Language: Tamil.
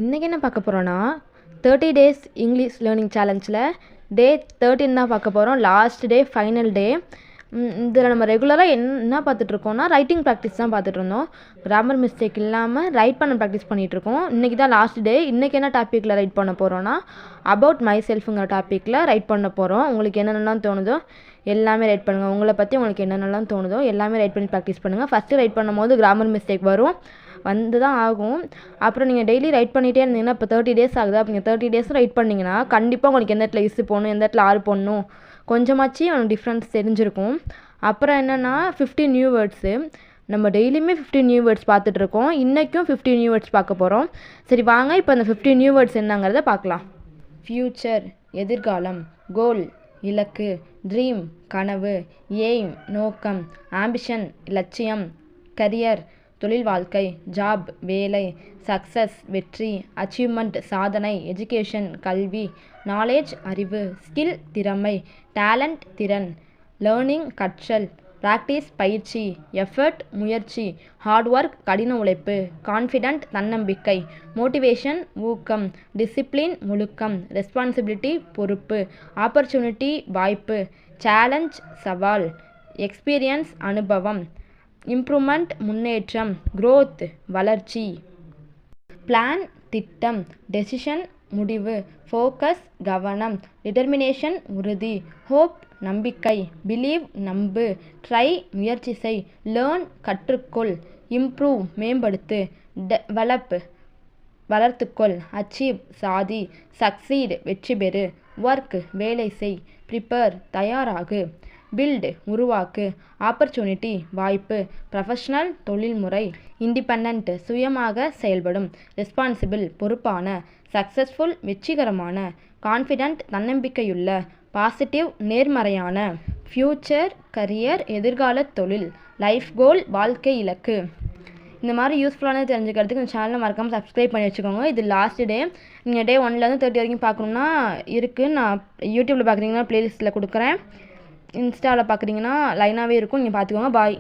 இன்றைக்கி என்ன பார்க்க போகிறோன்னா 30 டேஸ் இங்கிலீஷ் லேர்னிங் சேலஞ்சில் டே 13 தான் பார்க்க போகிறோம். லாஸ்ட் டே, ஃபைனல் டே. இதில் நம்ம ரெகுலராக என்ன பார்த்துட்ருக்கோன்னா ரைட்டிங் ப்ராக்டிஸ் தான் பார்த்துட்ருந்தோம். கிராமர் மிஸ்டேக் இல்லாமல் ரைட் பண்ண ப்ராக்டிஸ் பண்ணிகிட்ருக்கோம். இன்றைக்கி தான் லாஸ்ட் டே. இன்றைக்கி என்ன டாப்பிக்கில் ரைட் பண்ண போகிறோன்னா அபவுட் மை செல்ஃபுங்கிற டாப்பிக்கில் ரைட் பண்ண போகிறோம். உங்களுக்கு என்னென்னலாம் தோணுதோ எல்லாமே ரைட் பண்ணுங்கள். உங்களை பற்றி உங்களுக்கு என்னென்னலாம் தோணுதோ எல்லாமே ரைட் பண்ணி ப்ராக்டிஸ் பண்ணுங்கள். ஃபஸ்ட்டு ரைட் பண்ணும்போது கிராமர் மிஸ்டேக் வரும், வந்து தான் ஆகும். அப்புறம் நீங்கள் டெய்லி ரைட் பண்ணிகிட்டே இருந்தீங்கன்னா, இப்போ 30 டேஸ் ஆகுது, அப்போ நீங்கள் 30 டேஸும் ரைட் பண்ணிங்கன்னா கண்டிப்பாக உங்களுக்கு எந்த இடத்துல இஸ் போடணும், எந்த இடத்துல ஆர் போடணும், கொஞ்சமாச்சு உங்களுக்கு டிஃப்ரென்ஸ் தெரிஞ்சிருக்கும். அப்புறம் என்னென்னா 15 நியூ வேர்ட்ஸு. நம்ம டெய்லியுமே 15 நியூ வேர்ட்ஸ் பார்த்துட்ருக்கோம். இன்றைக்கும் 15 நியூ வேர்ட்ஸ் பார்க்க போகிறோம். சரி வாங்க இப்போ அந்த 15 நியூ வேர்ட்ஸ் என்னங்கிறத பார்க்கலாம். ஃப்யூச்சர் எதிர்காலம், கோல் இலக்கு, ட்ரீம் கனவு, எய்ம் நோக்கம், ஆம்பிஷன் லட்சியம், கரியர் தொழில் வாழ்க்கை, ஜாப் வேலை, சக்ஸஸ் வெற்றி, அச்சீவ்மெண்ட் சாதனை, எஜுகேஷன் கல்வி, நாலேஜ் அறிவு, ஸ்கில் திறமை, டேலண்ட் திறன், லேர்னிங் கற்றல், ப்ராக்டிஸ் பயிற்சி, எஃபர்ட் முயற்சி, ஹார்ட் ஒர்க் கடின உழைப்பு, கான்ஃபிடென்ட் தன்னம்பிக்கை, மோட்டிவேஷன் ஊக்கம், டிசிப்ளின் ஒழுக்கம், ரெஸ்பான்சிபிலிட்டி பொறுப்பு, ஆப்பர்ச்சுனிட்டி வாய்ப்பு, சேலஞ்ச் சவால், எக்ஸ்பீரியன்ஸ் அனுபவம், இம்ப்ரூவ்மெண்ட் முன்னேற்றம், growth வளர்ச்சி, பிளான் திட்டம், டெசிஷன் முடிவு, ஃபோக்கஸ் கவனம், டிட்டர்மினேஷன் உறுதி, ஹோப் நம்பிக்கை, பிலீவ் நம்பு, ட்ரை முயற்சி செய், லேர்ன் கற்றுக்கொள், இம்ப்ரூவ் மேம்படுத்து, டெவலப் வளர்த்துக்கொள், அச்சீவ் சாதி, சக்சீட் வெற்றி பெறு, ஒர்க் வேலை செய், ப்ரிப்பேர் தயாராகு, பில்டு உருவாக்கு, ஆப்பர்ச்சுனிட்டி வாய்ப்பு, ப்ரொஃபஷனல் தொழில்முறை, இண்டிபெண்டன்ட் சுயமாக செயல்படும், ரெஸ்பான்சிபிள் பொறுப்பான, சக்ஸஸ்ஃபுல் வெற்றிகரமான, கான்ஃபிடென்ட் தன்னம்பிக்கையுள்ள, பாசிட்டிவ் நேர்மறையான, ஃப்யூச்சர் கரியர் எதிர்கால தொழில், லைஃப் கோல் வாழ்க்கை இலக்கு. இந்த மாதிரி யூஸ்ஃபுல்லானது தெரிஞ்சுக்கிறதுக்கு இந்த சேனலை மறக்காமல் சப்ஸ்கிரைப் பண்ணி வச்சுக்கோங்க. இது லாஸ்ட் டே. நீங்கள் டே 1லேருந்து 30 வரைக்கும் பார்க்கணுன்னா இருக்குது. நான் யூடியூப்பில் பார்க்குறீங்கன்னா ப்ளேலிஸ்ட்டில் கொடுக்குறேன். இன்ஸ்டாவில் பார்க்குறீங்கன்னா லைனாகவே இருக்கும், நீங்கள் பார்த்துக்கோங்க. பாய்.